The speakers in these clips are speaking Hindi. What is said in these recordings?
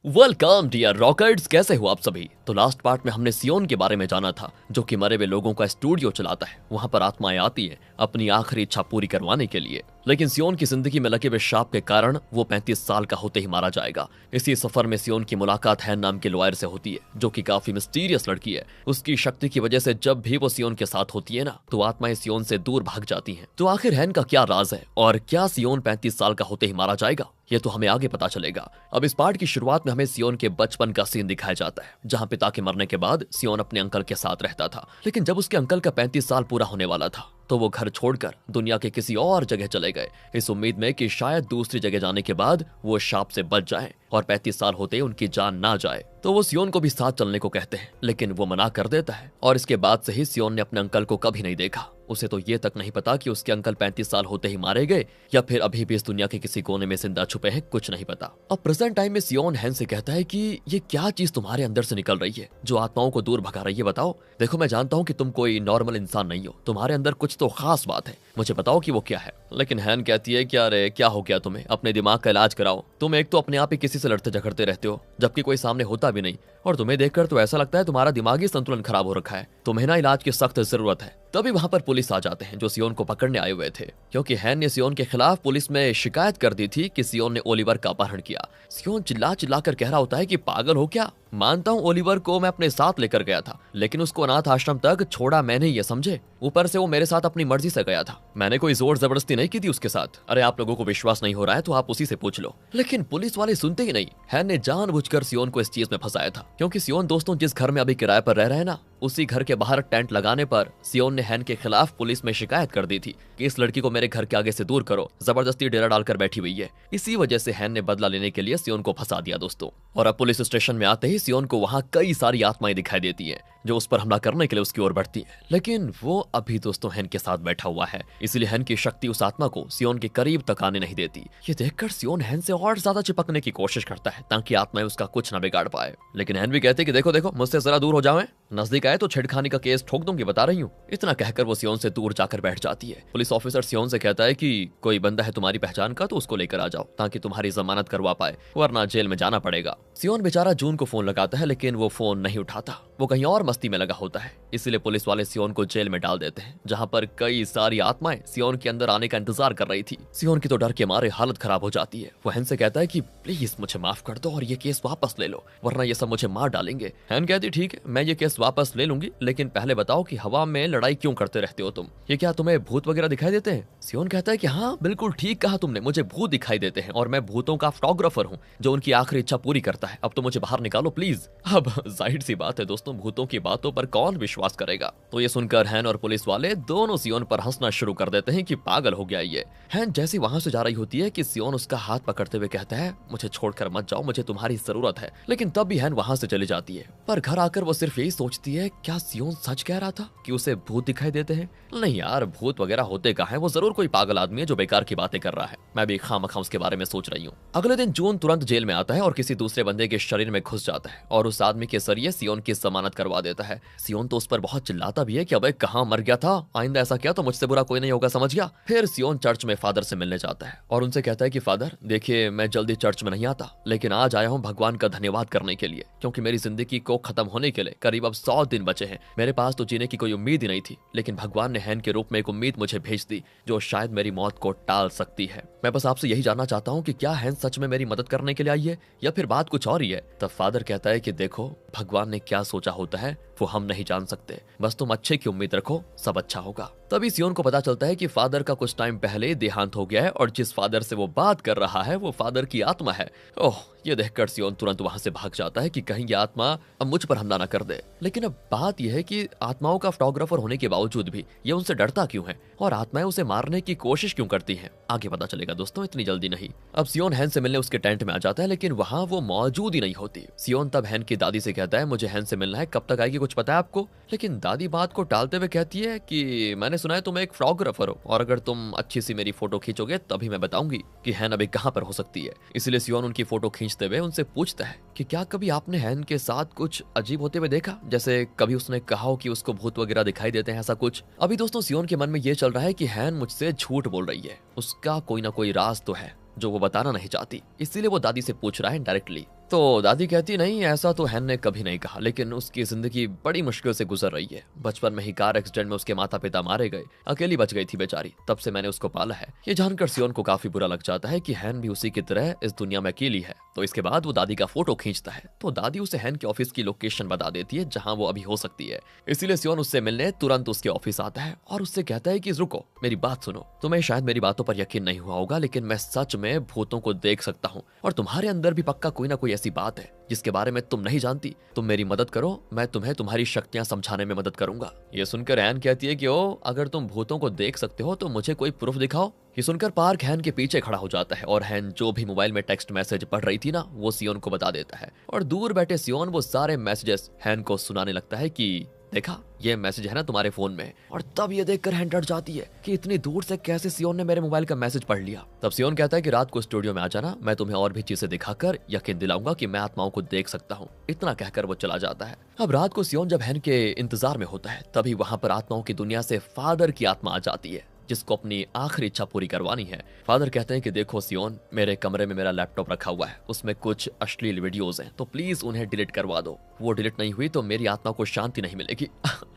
वेलकम डियर रॉकेट्स, कैसे हो आप सभी। तो लास्ट पार्ट में हमने सियोन के बारे में जाना था, जो कि मरे हुए लोगों का स्टूडियो चलाता है। वहां पर आत्माएं आती है अपनी आखिरी इच्छा पूरी करवाने के लिए, लेकिन सियोन की जिंदगी में लगे हुए शाप के कारण वो 35 साल का होते ही मारा जाएगा। इसी सफर में सियोन की मुलाकात हैन नाम के लॉयर से होती है, जो कि काफी मिस्टीरियस लड़की है। उसकी शक्ति की वजह से जब भी वो सियोन के साथ होती है ना, तो आत्माएं सियोन से दूर भाग जाती हैं। तो आखिर हैन का क्या राज है और क्या सियोन 35 साल का होते ही मारा जाएगा, ये तो हमें आगे पता चलेगा। अब इस पार्ट की शुरुआत में हमें सियोन के बचपन का सीन दिखाया जाता है, जहां पिता के मरने के बाद सियोन अपने अंकल के साथ रहता था। लेकिन जब उसके अंकल का 35 साल पूरा होने वाला था, तो वो घर छोड़कर दुनिया के किसी और जगह चले गए, इस उम्मीद में कि शायद दूसरी जगह जाने के बाद वो शाप से बच जाएं और 35 साल होते उनकी जान ना जाए। तो वो सियोन को भी साथ चलने को कहते हैं, लेकिन वो मना कर देता है। और इसके बाद से ही सियोन ने अपने अंकल को कभी नहीं देखा। उसे तो ये तक नहीं पता कि उसके अंकल 35 साल होते ही मारे गए या फिर अभी भी इस दुनिया के किसी कोने में जिंदा छुपे हैं, कुछ नहीं पता। अब प्रेजेंट टाइम में सियोन हैन से कहता है कि ये क्या चीज तुम्हारे अंदर से निकल रही है जो आत्माओं को दूर भगा रही है, बताओ। देखो, मैं जानता हूँ कि तुम कोई नॉर्मल इंसान नहीं हो, तुम्हारे अंदर कुछ तो खास बात है, मुझे बताओ कि वो क्या है। लेकिन हैन कहती है कि अरे क्या हो गया तुम्हें, अपने दिमाग का इलाज कराओ। तुम एक तो अपने आप ही किसी से लड़ते झगड़ते रहते हो, जबकि कोई सामने होता भी नहीं, और तुम्हें देखकर तो ऐसा लगता है तुम्हारा दिमागी संतुलन खराब हो रखा है, तुम्हें ना इलाज की सख्त जरूरत है। तभी वहां पर पुलिस आ जाते हैं, जो सियोन को पकड़ने आए हुए थे, क्योंकि हैन ने सियोन के खिलाफ पुलिस में शिकायत कर दी थी कि सियोन ने ओलिवर का अपहरण किया। सियोन चिल्ला चिल्ला कर कह रहा होता है कि पागल हो क्या, मानता हूँ ओलिवर को मैं अपने साथ लेकर गया था, लेकिन उसको अनाथ आश्रम तक छोड़ा मैंने, ये समझे। ऊपर से वो मेरे साथ अपनी मर्जी से गया था, मैंने कोई जोर जबरदस्ती नहीं की थी उसके साथ। अरे आप लोगों को विश्वास नहीं हो रहा है तो आप उसी से पूछ लो। लेकिन पुलिस वाले सुनते ही नहीं। हैन ने जानबूझकर सियोन को इस चीज में फंसाया था, क्योंकि सियोन दोस्तों जिस घर में अभी किराए पर रह रहे हैं ना, उसी घर के बाहर टेंट लगाने पर सियोन ने हैन के खिलाफ पुलिस में शिकायत कर दी थी कि इस लड़की को मेरे घर के आगे से दूर करो, जबरदस्ती डेरा डालकर बैठी हुई है। इसी वजह से हैन ने बदला लेने के लिए सियोन को फंसा दिया दोस्तों। और अब पुलिस स्टेशन में आते ही सियोन को वहां कई सारी आत्माएं दिखाई देती हैं, जो उस पर हमला करने के लिए उसकी ओर बढ़ती हैं। लेकिन वो अभी दोस्तों हैन के साथ बैठा हुआ है, इसलिए हैन की शक्ति उस आत्मा को सियोन के करीब तक आने नहीं देती। ये देखकर सियोन हैन से और ज्यादा चिपकने की कोशिश करता है, ताकि आत्माएं उसका कुछ न बिगाड़ पाए। लेकिन हैन भी कहते कि देखो देखो, मुझसे जरा दूर हो जाओ, नजदीक आए तो छेड़खानी का केस ठोक दूंगी, बता रही हूँ। इतना कहकर वो सियोन से दूर जाकर बैठ जाती है। पुलिस ऑफिसर सियोन से कहता है कि कोई बंदा है तुम्हारी पहचान का, तो उसको लेकर आ जाओ, ताकि तुम्हारी जमानत करवा पाए, वरना जेल में जाना पड़ेगा। सियोन बेचारा जून को फोन लगाता है, लेकिन वो फोन नहीं उठाता, वो कहीं और मस्ती में लगा होता है। इसलिए पुलिस वाले सियोन को जेल में डाल देते हैं, जहां पर कई सारी आत्माएं सियोन के अंदर आने का इंतजार कर रही थी। सियोन की तो डर के मारे हालत खराब हो जाती है। वो हैन से कहता है कि प्लीज मुझे माफ कर दो और ये केस वापस ले लो, वरना ये सब मुझे मार डालेंगे। हैन कहती ठीक है, मैं ये केस वापस ले लूंगी, लेकिन पहले बताओ कि हवा में लड़ाई क्यों करते रहते हो तुम, ये क्या तुम्हें भूत वगैरह दिखाई देते हैं। सियोन कहता है कि हाँ बिल्कुल ठीक कहा तुमने, मुझे भूत दिखाई देते हैं और मैं भूतों का फोटोग्राफर हूँ, जो उनकी आखिरी इच्छा पूरी करता है। अब तो मुझे बाहर निकालो प्लीज। अब जाहिर सी बात है दोस्तों, भूतों की बातों पर कौन विश्वास करेगा। तो ये सुनकर हैन और पुलिस वाले दोनों सियोन पर हंसना शुरू कर देते हैं कि पागल हो गया ये। हैन जैसी वहां से जा रही होती है कि सियोन उसका हाथ पकड़ते हुए कहता है मुझे छोड़कर मत जाओ, मुझे तुम्हारी जरूरत है। लेकिन तब भी हैन वहां से चली जाती है। पर घर आकर वो सिर्फ यही सोचती है, क्या सियोन सच कह रहा था कि उसे भूत दिखाई देते हैं। नहीं यार, भूत वगैरह होते कहाँ हैं, वो जरूर कोई पागल आदमी है जो बेकार की बातें कर रहा है। मैं भी खामखा उसके बारे में सोच रही हूँ। अगले दिन जून तुरंत जेल में आता है और किसी दूसरे बंदे के शरीर में घुस जाता है और उस आदमी के जरिए सियोन की जमानत करवा देता है। सियोन तो उस पर बहुत चिल्लाता भी है कि अबे कहाँ मर गया था, आइंदा ऐसा किया तो मुझसे बुरा कोई नहीं होगा, समझ गया। फिर सियोन चर्च में फादर से मिलने जाता है और उनसे कहता है कि फादर देखिए, मैं जल्दी चर्च में नहीं आता, लेकिन आज आया हूँ भगवान का धन्यवाद करने के लिए, क्योंकि मेरी जिंदगी को खत्म होने के लिए करीब अब 100 दिन बचे हैं। मेरे पास तो जीने की कोई उम्मीद ही नहीं थी, लेकिन भगवान ने हैन के रूप में एक उम्मीद मुझे भेज दी, जो शायद मेरी मौत को टाल सकती है। मैं बस आपसे यही जानना चाहता हूँ कि क्या हैन सच में मेरी मदद करने के लिए आई है या फिर बात कुछ और ही है। तब फादर कहता है कि देखो, भगवान ने क्या सोचा होता है वो हम नहीं जान सकते, बस तुम अच्छे की उम्मीद रखो, सब अच्छा होगा। तभी सियोन को पता चलता है कि फादर का कुछ टाइम पहले देहांत हो गया है और जिस फादर से वो बात कर रहा है वो फादर की आत्मा है। ओह, ये देखकर सियोन तुरंत वहां से भाग जाता है कि कहीं ये आत्मा अब मुझ पर हमला न कर दे। लेकिन अब बात यह है कि आत्माओं का फोटोग्राफर होने के बावजूद भी ये उनसे डरता क्यों है और आत्माएं उसे मारने की कोशिश क्यों करती हैं, आगे पता चलेगा दोस्तों, इतनी जल्दी नहीं। अब सियोन हैन से मिलने उसके टेंट में आ जाता है, लेकिन वहां वो मौजूद ही नहीं होती। सियोन तब हैन की दादी से कहता है मुझे हैन से मिलना है, कब तक आएगी कुछ पता है आपको। लेकिन दादी बात को टालते हुए कहती है कि मैंने सुना है तुम एक फोटोग्राफर हो और अगर तुम अच्छी सी मेरी फोटो खींचोगे तभी मैं बताऊंगी कि हैन अभी कहां पर हो सकती है। इसलिए सियोन उनकी फोटो खींचते हुए उनसे पूछता है कि क्या कभी आपने हैन के साथ कुछ अजीब होते हुए देखा, जैसे कभी उसने कहा हो कि उसको भूत वगैरह दिखाई देते हैं, ऐसा कुछ। अभी दोस्तों सियोन के मन में ये चल रहा है कि हैन मुझसे झूठ बोल रही है, उसका कोई ना कोई राज तो है जो वो बताना नहीं चाहती, इसीलिए वो दादी से पूछ रहा है डायरेक्टली तो दादी कहती नहीं, ऐसा तो हैन ने कभी नहीं कहा, लेकिन उसकी जिंदगी बड़ी मुश्किल से गुजर रही है। बचपन में ही कार एक्सीडेंट में उसके माता पिता मारे गए, अकेली बच गई थी बेचारी, तब से मैंने उसको पाला है। ये जानकर सियोन को काफी बुरा लग जाता है कि हैन भी उसी की तरह इस दुनिया में अकेली है। तो इसके बाद वो दादी का फोटो खींचता है तो दादी उसे हैन के ऑफिस की लोकेशन बता देती है जहाँ वो अभी हो सकती है। इसीलिए सियोन उससे मिलने तुरंत उसके ऑफिस आता है और उससे कहता है कि रुको, मेरी बात सुनो। तुम्हें शायद मेरी बातों पर यकीन नहीं हुआ होगा, लेकिन मैं सच में भूतों को देख सकता हूँ और तुम्हारे अंदर भी पक्का कोई ना कोई ऐसी बात है जिसके बारे में तुम नहीं जानती। तुम मेरी मदद करो, मैं तुम्हें तुम्हारी शक्तियां समझाने में मदद करूंगा। ये सुनकर हैन कहती है कि ओ, अगर तुम भूतों को देख सकते हो तो मुझे कोई प्रूफ दिखाओ। ये सुनकर पार्क हैन के पीछे खड़ा हो जाता है और हैन जो भी मोबाइल में टेक्स्ट मैसेज पढ़ रही थी ना, वो सियोन को बता देता है और दूर बैठे सियोन वो सारे मैसेजेस हैन को सुनाने लगता है कि देखा, ये मैसेज है ना तुम्हारे फोन में। और तब ये देखकर हैन डर जाती है कि इतनी दूर से कैसे सियोन ने मेरे मोबाइल का मैसेज पढ़ लिया। तब सियोन कहता है कि रात को स्टूडियो में आ जाना, मैं तुम्हें और भी चीजें दिखाकर यकीन दिलाऊंगा कि मैं आत्माओं को देख सकता हूँ। इतना कहकर वो चला जाता है। अब रात को सियोन जब हैन के इंतजार में होता है तभी वहां पर आत्माओं की दुनिया से फादर की आत्मा आ जाती है जिसको अपनी आखिरी इच्छा पूरी करवानी है। फादर कहते हैं कि देखो सियोन, मेरे कमरे में मेरा लैपटॉप रखा हुआ है, उसमें कुछ अश्लील वीडियोस हैं, तो प्लीज उन्हें डिलीट करवा दो। वो डिलीट नहीं हुई तो मेरी आत्मा को शांति नहीं मिलेगी।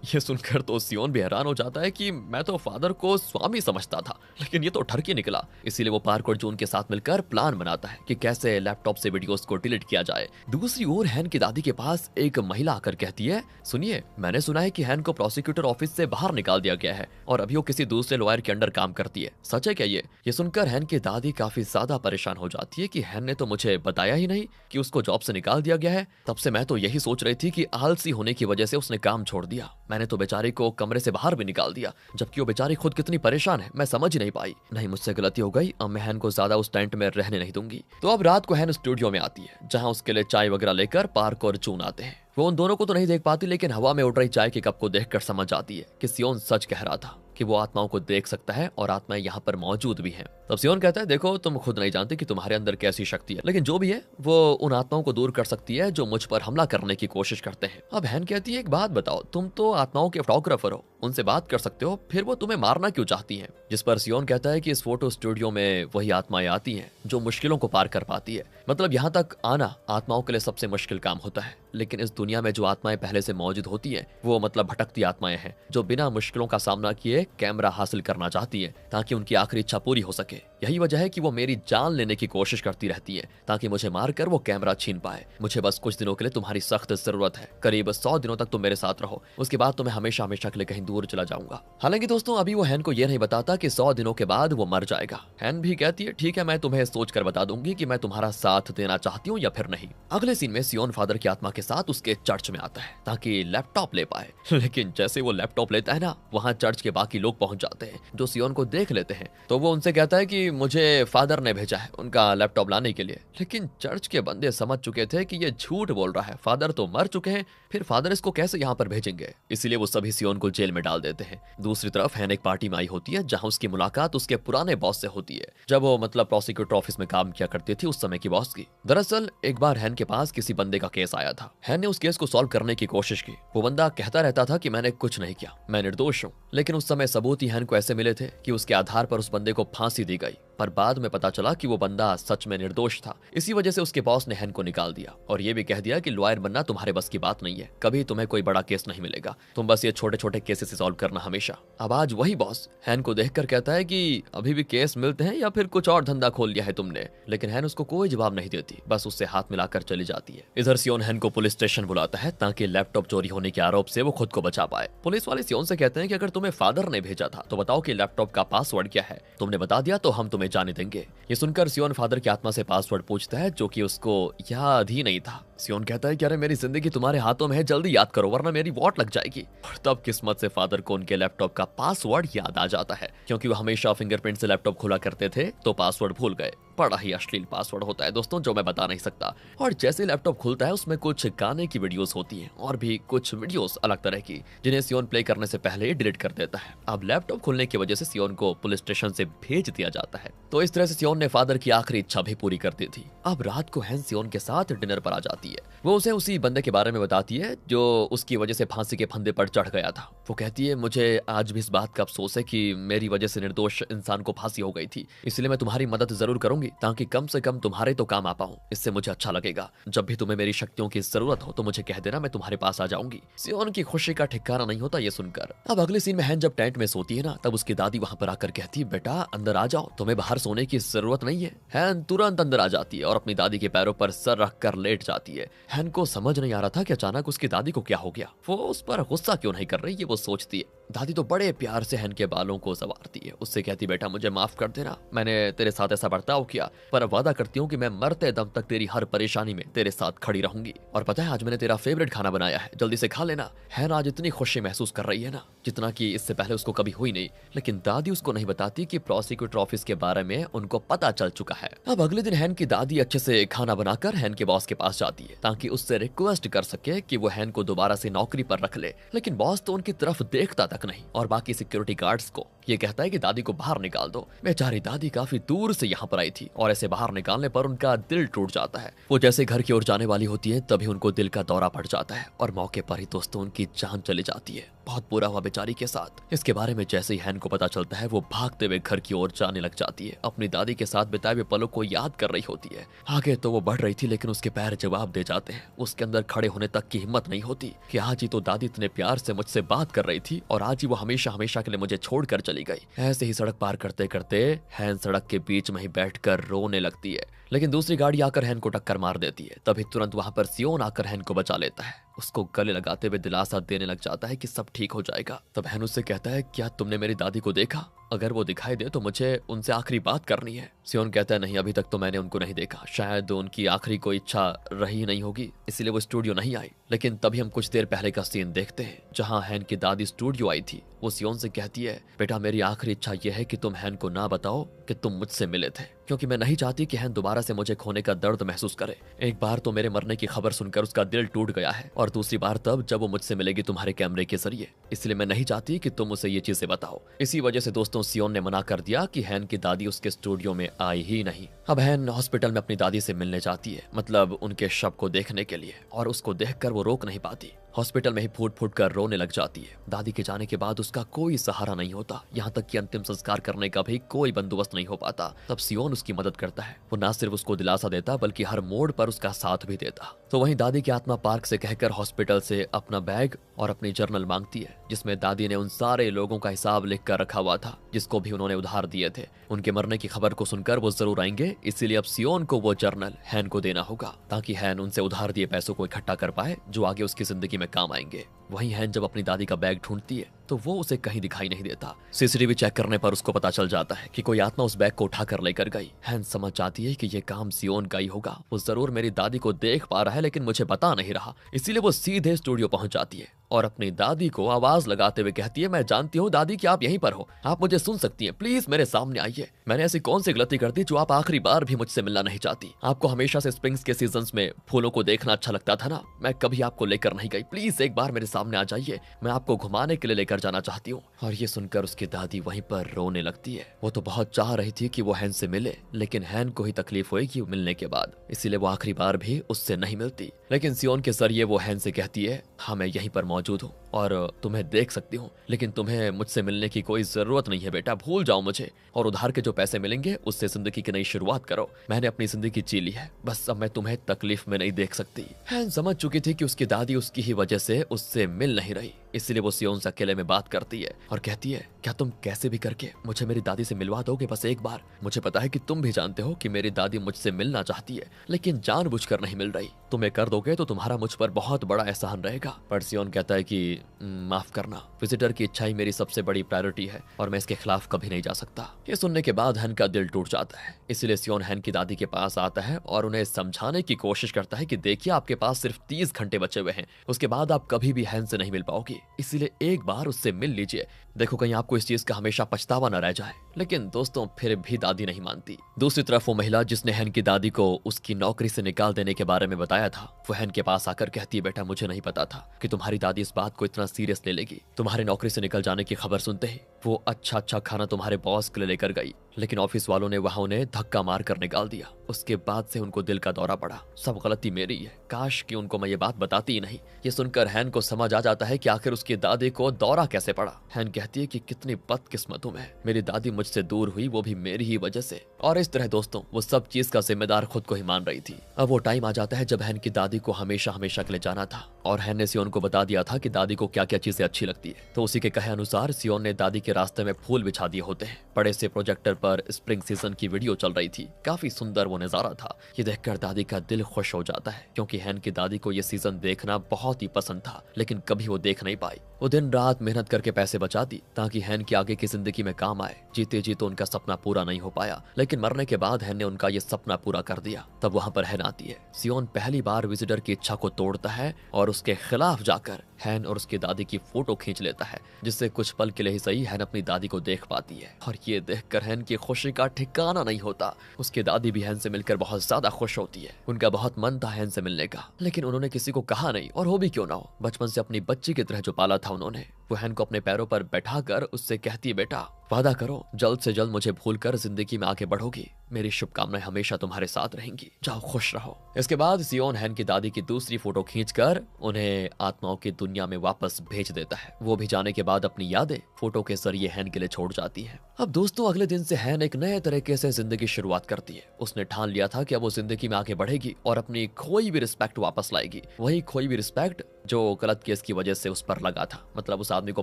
ये सुनकर तो सियोन भी हैरान हो जाता है कि मैं तो फादर को स्वामी समझता था, लेकिन ये तो ठरकी निकला। इसीलिए वो पार्क और जून के साथ मिलकर प्लान बनाता है कि कैसे लैपटॉप से वीडियोस को डिलीट किया जाए। दूसरी ओर हैन की दादी के पास एक महिला आकर कहती है, सुनिए, मैंने सुना है कि हैन को प्रोसिक्यूटर ऑफिस से बाहर निकाल दिया गया है और अभी वो किसी दूसरे लॉयर के अंडर काम करती है। सच है क्या ये सुनकर हैन की दादी काफी ज्यादा परेशान हो जाती है कि हैन ने तो मुझे बताया ही नहीं कि उसको जॉब से निकाल दिया गया है। तब से मैं तो यही सोच रही थी कि आलसी होने की वजह से उसने काम छोड़ दिया। मैंने तो बेचारी को कमरे से बाहर भी निकाल दिया, जबकि वो बेचारी खुद कितनी परेशान है, मैं समझ ही नहीं पाई। नहीं, मुझसे गलती हो गई, अब मैं हैन को ज्यादा उस टेंट में रहने नहीं दूंगी। तो अब रात को हैन स्टूडियो में आती है जहां उसके लिए चाय वगैरह लेकर पार्क और जून आते हैं। वो उन दोनों को तो नहीं देख पाती, लेकिन हवा में उड़ रही चाय के कप को देखकर समझ जाती है कि सियोन सच कह रहा था कि वो आत्माओं को देख सकता है और आत्माएं यहाँ पर मौजूद भी हैं। तब सियोन कहता है, देखो, तुम खुद नहीं जानते कि तुम्हारे अंदर कैसी शक्ति है, लेकिन जो भी है वो उन आत्माओं को दूर कर सकती है जो मुझ पर हमला करने की कोशिश करते हैं। अब हैन कहती है, एक बात बताओ, तुम तो आत्माओं के फोटोग्राफर हो, उनसे बात कर सकते हो, फिर वो तुम्हें मारना क्यों चाहती हैं? जिस पर सियोन कहता है कि इस फोटो स्टूडियो में वही आत्माएं आती हैं जो मुश्किलों को पार कर पाती है। मतलब यहाँ तक आना आत्माओं के लिए सबसे मुश्किल काम होता है, लेकिन इस दुनिया में जो आत्माएं पहले से मौजूद होती हैं वो मतलब भटकती आत्माएं हैं जो बिना मुश्किलों का सामना किए कैमरा हासिल करना चाहती हैं ताकि उनकी आखिरी इच्छा पूरी हो सके। यही वजह है कि वो मेरी जान लेने की कोशिश करती रहती है ताकि मुझे मारकर वो कैमरा छीन पाए। मुझे बस कुछ दिनों के लिए तुम्हारी सख्त जरूरत है, करीब 100 दिनों तक तुम मेरे साथ रहो, उसके बाद तो मैं हमेशा हमेशा के लिए कहीं दूर चला जाऊंगा। हालांकि दोस्तों अभी वो हैन को ये नहीं बताता कि 100 दिनों के बाद वो मर जाएगा। हैन भी कहती है, ठीक है, मैं तुम्हें सोच कर बता दूंगी कि मैं तुम्हारा साथ देना चाहती हूँ या फिर नहीं। अगले सीन में सियोन फादर की आत्मा के साथ उसके चर्च में आता है ताकि लैपटॉप ले पाए, लेकिन जैसे वो लैपटॉप लेता है ना, वहाँ चर्च के बाकी लोग पहुंच जाते हैं जो सियोन को देख लेते हैं। तो वो उनसे कहता है कि मुझे फादर ने भेजा है उनका लैपटॉप लाने के लिए, लेकिन चर्च के बंदे समझ चुके थे कि ये झूठ बोल रहा है, फादर तो मर चुके हैं, फिर फादर इसको कैसे यहाँ पर भेजेंगे। इसलिए वो सभी सियोन को जेल में डाल देते हैं। दूसरी तरफ हैन एक पार्टी में आई होती है जहाँ उसकी मुलाकात उसके पुराने बॉस से होती है, जब वो मतलब प्रोसिक्यूटर ऑफिस में काम किया करती थी उस समय की बॉस की। दरअसल एक बार हैन के पास किसी बंदे का केस आया था। हैन ने उस केस को सॉल्व करने की कोशिश की। वो बंदा कहता रहता था कि मैंने कुछ नहीं किया, मैं निर्दोष हूँ, लेकिन उस समय सबूत ही हैन को ऐसे मिले थे कि उसके आधार पर उस बंदे को फांसी दी गई। पर बाद में पता चला कि वो बंदा सच में निर्दोष था। इसी वजह से उसके बॉस ने हैन को निकाल दिया और ये भी कह दिया कि लॉयर बनना तुम्हारे बस की बात नहीं है, कभी तुम्हें कोई बड़ा केस नहीं मिलेगा, तुम बस ये छोटे छोटे केसेस सॉल्व करना हमेशा। अब आज वही बॉस हैन को देखकर कहता है कि अभी भी केस मिलते हैं या फिर कुछ और धंधा खोल लिया है तुमने, लेकिन हैन उसको कोई जवाब नहीं देती, बस उससे हाथ मिलाकर चली जाती है। इधर सियोन हैन को पुलिस स्टेशन बुलाता है ताकि लैपटॉप चोरी होने के आरोप से वो खुद को बचा पाए। पुलिस वाले सियोन से कहते हैं कि अगर तुम्हें फादर ने भेजा था तो बताओ कि लैपटॉप का पासवर्ड क्या है, तुमने बता दिया तो हम तुम्हें जाने देंगे। ये सुनकर सियोन फादर की आत्मा से पासवर्ड पूछता है जो कि उसको याद ही नहीं था। सियोन कहता है कि अरे मेरी जिंदगी तुम्हारे हाथों में है, जल्दी याद करो वरना मेरी वॉट लग जाएगी। और तब किस्मत से फादर को उनके लैपटॉप का पासवर्ड याद आ जाता है, क्योंकि वो हमेशा फिंगरप्रिंट से लैपटॉप खुला करते थे तो पासवर्ड भूल गए। बड़ा ही अश्लील पासवर्ड होता है दोस्तों जो मैं बता नहीं सकता। और जैसे लैपटॉप खुलता है उसमें कुछ गाने की वीडियोस होती हैं और भी कुछ वीडियोस अलग तरह की जिन्हें सियोन प्ले करने से पहले ही डिलीट कर देता है। अब लैपटॉप खुलने की वजह से सियोन को पुलिस स्टेशन से भेज दिया जाता है। तो इस तरह से सियोन ने फादर की आखिरी इच्छा भी पूरी कर दी थी। अब रात को हैन सियोन के साथ डिनर पर आ जाती है। वो उसे उसी बंदे के बारे में बताती है जो उसकी वजह से फांसी के फंदे पर चढ़ गया था। वो कहती है, मुझे आज भी इस बात का अफसोस है कि मेरी वजह से निर्दोष इंसान को फांसी हो गई थी, इसलिए मैं तुम्हारी मदद जरूर करूंगी ताकि कम से कम तुम्हारे तो काम आ पाऊं। इससे मुझे अच्छा लगेगा। जब भी तुम्हें मेरी शक्तियों की जरूरत हो तो मुझे कह देना, मैं तुम्हारे पास आ जाऊंगी। सियोन की खुशी का ठिकाना नहीं होता ये सुनकर। अब अगले सीन में हैन जब टेंट में सोती है ना, तब उसकी दादी वहां पर आकर कहती है, बेटा अंदर आ जाओ, तुम्हें बाहर सोने की जरूरत नहीं है। हैन तुरंत अंदर आ जाती है और अपनी दादी के पैरों पर सर रखकर लेट जाती है। हैन को समझ नहीं आ रहा था कि अचानक उसकी दादी को क्या हो गया। वो उस पर गुस्सा क्यों नहीं कर रही है वो सोचती है। दादी तो बड़े प्यार से हैन के बालों को संवारती है, उससे कहती, बेटा मुझे माफ कर देना, मैंने तेरे साथ ऐसा बर्ताव किया, पर वादा करती हूँ कि मैं मरते दम तक तेरी हर परेशानी में तेरे साथ खड़ी रहूंगी। और पता है आज मैंने तेरा फेवरेट खाना बनाया है, जल्दी से खा लेना। हैन आज इतनी खुशी महसूस कर रही है ना, जितना कि इससे पहले उसको कभी हुई नहीं। लेकिन दादी उसको नहीं बताती कि प्रोसिक्यूटर ऑफिस के बारे में उनको पता चल चुका है। अब अगले दिन हैन की दादी अच्छे से खाना बनाकर हैन के बॉस के पास जाती है ताकि उससे रिक्वेस्ट कर सके कि वो हैन को दोबारा से नौकरी पर रख ले। लेकिन बॉस तो उनकी तरफ देखता तक नहीं और बाकी सिक्योरिटी गार्ड्स को ये कहता है कि दादी को बाहर निकाल दो। बेचारी दादी काफी दूर से यहाँ पर आई थी और ऐसे बाहर निकालने पर उनका दिल टूट जाता है। वो जैसे घर की ओर जाने वाली होती है तभी उनको दिल का दौरा पड़ जाता है और मौके पर ही दोस्तों उनकी जान चली जाती है। बहुत बुरा हुआ बेचारी के साथ। इसके बारे में जैसे ही हैन को पता चलता है वो भागते हुए घर की ओर जाने लग जाती है, अपनी दादी के साथ बिताए हुए पलों को याद कर रही होती है। आगे तो वो बढ़ रही थी लेकिन उसके पैर जवाब दे जाते हैं। उसके अंदर खड़े होने तक की हिम्मत नहीं होती कि आज ही तो दादी इतने प्यार से मुझसे बात कर रही थी और आज ही वो हमेशा हमेशा के लिए मुझे छोड़कर चली गई। ऐसे ही सड़क पार करते करते हैन सड़क के बीच में ही बैठकर रोने लगती है। लेकिन दूसरी गाड़ी आकर हैन को टक्कर मार देती है। तभी तुरंत वहां पर सियोन आकर हैन को बचा लेता है, उसको गले लगाते हुए दिलासा देने लग जाता है कि सब ठीक हो जाएगा। तब हैन उससे कहता है, क्या तुमने मेरी दादी को देखा? अगर वो दिखाई दे तो मुझे उनसे आखिरी बात करनी है। सियोन कहता है, नहीं अभी तक तो मैंने उनको नहीं देखा, शायद उनकी आखिरी कोई इच्छा रही नहीं होगी इसलिए वो स्टूडियो नहीं आई। लेकिन तभी हम कुछ देर पहले का सीन देखते हैं जहां हैन की दादी स्टूडियो आई थी। वो सियोन से कहती है, बेटा मेरी आखिरी इच्छा यह है कि तुम हैन को ना बताओ कि तुम मुझसे मिले थे, क्योंकि मैं नहीं चाहती कि हैन दोबारा से मुझे खोने का दर्द महसूस करे। एक बार तो मेरे मरने की खबर सुनकर उसका दिल टूट गया है और दूसरी बार तब जब वो मुझसे मिलेगी तुम्हारे कैमरे के जरिए, इसलिए मैं नहीं चाहती कि तुम उसे ये चीजें बताओ। इसी वजह से दोस्तों सियोन ने मना कर दिया कि हैन की दादी उसके स्टूडियो में आई ही नहीं। अब हैन हॉस्पिटल में अपनी दादी से मिलने जाती है, मतलब उनके शव को देखने के लिए, और उसको देखकर वो रोक नहीं पाती। हॉस्पिटल में ही फूट फूट कर रोने लग जाती है। दादी के जाने के बाद उसका कोई सहारा नहीं होता, यहाँ तक कि अंतिम संस्कार करने का भी कोई बंदोबस्त नहीं हो पाता। तब सियोन उसकी मदद करता है। वो न सिर्फ उसको दिलासा देता बल्कि हर मोड़ पर उसका साथ भी देता। तो वहीं दादी की आत्मा पार्क से कहकर हॉस्पिटल से अपना बैग और अपनी जर्नल मांगती है, जिसमें दादी ने उन सारे लोगों का हिसाब लिख कर रखा हुआ था जिसको भी उन्होंने उधार दिए थे। उनके मरने की खबर को सुनकर वो जरूर आएंगे, इसीलिए अब सियोन को वो जर्नल हैन को देना होगा ताकि हैन उनसे उधार दिए पैसों को इकट्ठा कर पाए जो आगे उसकी जिंदगी में काम आएंगे। वहीं हैन जब अपनी दादी का बैग ढूंढती है तो वो उसे कहीं दिखाई नहीं देता। सीसीटीवी चेक करने पर उसको पता चल जाता है कि कोई आत्मा उस बैग को उठाकर लेकर गई। हैन समझ जाती है कि ये काम सियोन का ही होगा। वो जरूर मेरी दादी को देख पा रहा है लेकिन मुझे बता नहीं रहा, इसीलिए वो सीधे स्टूडियो पहुंच जाती है और अपनी दादी को आवाज लगाते हुए कहती है, मैं जानती हूँ दादी कि आप यहीं पर हो, आप मुझे सुन सकती हैं, प्लीज मेरे सामने आइए। मैंने ऐसी कौन सी गलती कर दी जो आप आखिरी बार भी मुझसे मिलना नहीं चाहती? आपको हमेशा से स्प्रिंग्स के सीजन्स में फूलों को देखना अच्छा लगता था ना, मैं कभी आपको लेकर नहीं गई, प्लीज एक बार मेरे सामने आ जाइए, मैं आपको घुमाने के लिए लेकर जाना चाहती हूँ। और ये सुनकर उसकी दादी वहीं पर रोने लगती है। वो तो बहुत चाह रही थी कि वो हैन से मिले, लेकिन हैन को ही तकलीफ होगी मिलने के बाद, इसीलिए वो आखिरी बार भी उससे नहीं मिलती। लेकिन सियोन के जरिए वो हैन से कहती है, हाँ मैं यहीं पर मौजूद हूँ और तुम्हें देख सकती हूँ, लेकिन तुम्हें मुझसे मिलने की कोई जरूरत नहीं है बेटा, भूल जाओ मुझे और उधार के जो पैसे मिलेंगे उससे जिंदगी की नई शुरुआत करो। मैंने अपनी जिंदगी जी ली है, बस अब मैं तुम्हें तकलीफ में नहीं देख सकती। हैन समझ चुकी थी कि उसकी दादी उसकी ही वजह से उससे मिल नहीं रही, इसलिए वो सियोन से अकेले में बात करती है और कहती है, क्या तुम कैसे भी करके मुझे मेरी दादी से मिलवा दोगे बस एक बार? मुझे पता है कि तुम भी जानते हो कि मेरी दादी मुझसे मिलना चाहती है लेकिन जानबूझकर नहीं मिल रही, तुम्हें कर दोगे तो तुम्हारा मुझ पर बहुत बड़ा एहसान रहेगा। पर सियोन कहता है कि माफ करना, विजिटर की इच्छा ही मेरी सबसे बड़ी प्रायोरिटी है और मैं इसके खिलाफ कभी नहीं जा सकता। ये सुनने के बाद हैन का दिल टूट जाता है, इसलिए सियोन हैन की दादी के पास आता है और उन्हें समझाने की कोशिश करता है कि देखिए आपके पास सिर्फ 30 घंटे बचे हुए हैं, उसके बाद आप कभी भी हैन से नहीं मिल पाओगे, इसलिए एक बार उससे मिल लीजिए, देखो कहीं आपको इस चीज का हमेशा पछतावा न रह जाए। लेकिन दोस्तों फिर भी दादी नहीं मानती। दूसरी तरफ वो महिला जिसने हैन की दादी को उसकी नौकरी से निकाल देने के बारे में बताया था, वो हैन के पास आकर कहती है, बेटा मुझे नहीं पता था कि तुम्हारी दादी इस बात को इतना सीरियस ले लेगी। तुम्हारी नौकरी से निकल जाने की खबर सुनते ही वो अच्छा खाना तुम्हारे बॉस के लिए लेकर गई, लेकिन ऑफिस वालों ने वहां उन्हें धक्का मार कर निकाल दिया। उसके बाद से उनको दिल का दौरा पड़ा। सब गलती मेरी है, काश कि उनको मैं ये बात बताती ही नहीं। ये सुनकर हैन को समझ आ जाता है कि आखिर उसकी दादी को दौरा कैसे पड़ा। हैन कहती है कि कितनी बदकिस्मत हूं मैं, मेरी दादी मुझसे दूर हुई वो भी मेरी ही वजह से। और इस तरह दोस्तों वो सब चीज का जिम्मेदार खुद को ही मान रही थी। अब वो टाइम आ जाता है जब हैन की दादी को हमेशा हमेशा के लिए जाना था, और हैन ने सियोन को बता दिया था कि दादी को क्या क्या चीजें अच्छी लगती है। तो उसी के कहे अनुसार सियोन ने दादी के रास्ते में फूल बिछा दिए होते हैं। बड़े से प्रोजेक्टर पर स्प्रिंग सीजन की वीडियो चल रही थी। काफी सुंदर वो नजारा था। ये देखकर दादी का दिल खुश हो जाता है, क्योंकि हैन की दादी को ये सीजन देखना बहुत ही पसंद था, लेकिन कभी वो देख नहीं पाई। वो दिन रात मेहनत करके पैसे बचाती ताकि हैन की आगे की जिंदगी में काम आए। जीते जी तो उनका सपना पूरा नहीं हो पाया, लेकिन मरने के बाद हैन ने उनका ये सपना पूरा कर दिया। तब वहां पर हैन आती है। सियोन पहली बार विजिटर की इच्छा को तोड़ता है और उसके खिलाफ जाकर हैन और उसकी दादी की फोटो खींच लेता है, जिससे कुछ पल के लिए ही सही हैन अपनी दादी को देख पाती है। और ये देखकर हैन की खुशी का ठिकाना नहीं होता। उसकी दादी भी हैन से मिलकर बहुत ज्यादा खुश होती है। उनका बहुत मन था हैन से मिलने का, लेकिन उन्होंने किसी को कहा नहीं, और हो भी क्यों ना हो, बचपन से अपनी बच्ची की तरह जो पाला था उन्होंने। वो हैन को अपने पैरों पर बैठाकर उससे कहती है, बेटा वादा करो जल्द से जल्द मुझे भूलकर जिंदगी में आगे बढ़ोगी। मेरी शुभकामनाएं हमेशा तुम्हारे साथ रहेंगी। जाओ खुश रहो। इसके बाद सियोन हैन की दादी की दूसरी फोटो खींचकर उन्हें आत्माओं की दुनिया में वापस भेज देता है। वो भी जाने के बाद अपनी यादें फोटो के जरिए हैन के लिए छोड़ जाती है। अब दोस्तों अगले दिन से हैन एक नए तरीके से जिंदगी शुरुआत करती है। उसने ठान लिया था कि अब वो जिंदगी में आगे बढ़ेगी और अपनी खोई भी रिस्पेक्ट वापस लाएगी। वही खोई भी रिस्पेक्ट जो गलत केस की वजह से उस पर लगा था, मतलब उस आदमी को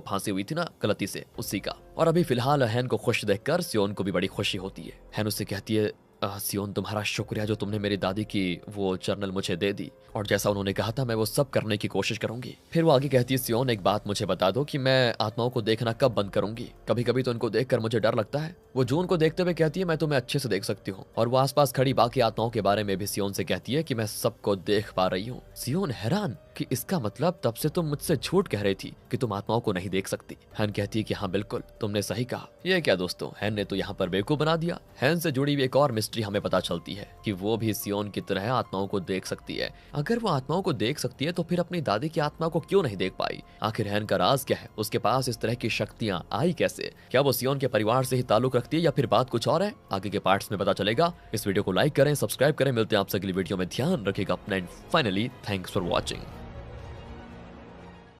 फांसी हुई थी ना गलती से, उसी का। और अभी फिलहाल हैन को खुश देखकर सियोन को भी बड़ी खुशी होती है। हैन उससे कहती है, सियोन तुम्हारा शुक्रिया जो तुमने मेरी दादी की वो जर्नल मुझे दे दी, और जैसा उन्होंने कहा था मैं वो सब करने की कोशिश करूंगी। फिर वो आगे कहती है, सियोन एक बात मुझे बता दो कि मैं आत्माओं को देखना कब बंद करूंगी? कभी कभी तो इनको देखकर मुझे डर लगता है। वो जून को देखते हुए कहती है, मैं तुम्हें अच्छे से देख सकती हूँ। और वो आसपास खड़ी बाकी आत्माओं के बारे में भी सियोन से कहती है कि मैं सबको देख पा रही हूँ। सियोन हैरान कि इसका मतलब तब से तुम मुझसे झूठ कह रही थी कि तुम आत्माओं को नहीं देख सकती। हैन कहती है कि हाँ बिल्कुल तुमने सही कहा। ये क्या दोस्तों, हैन ने तो यहाँ पर बेवकूफ बना दिया। हैन से जुड़ी हुई एक और मिस्ट्री हमें पता चलती है कि वो भी सियोन की तरह आत्माओं को देख सकती है। अगर वो आत्माओं को देख सकती है तो फिर अपनी दादी की आत्मा को क्यों नहीं देख पाई? आखिर हैन का राज क्या है? उसके पास इस तरह की शक्तियां आई कैसे? क्या वो सियोन के परिवार से ही ताल्लुक रखती है या फिर बात कुछ और है? आगे के पार्ट्स में पता चलेगा। इस वीडियो को लाइक करें, सब्सक्राइब करें। मिलते हैं आपसे अगली वीडियो में। ध्यान रखिएगा अपना। Finally thanks for watching.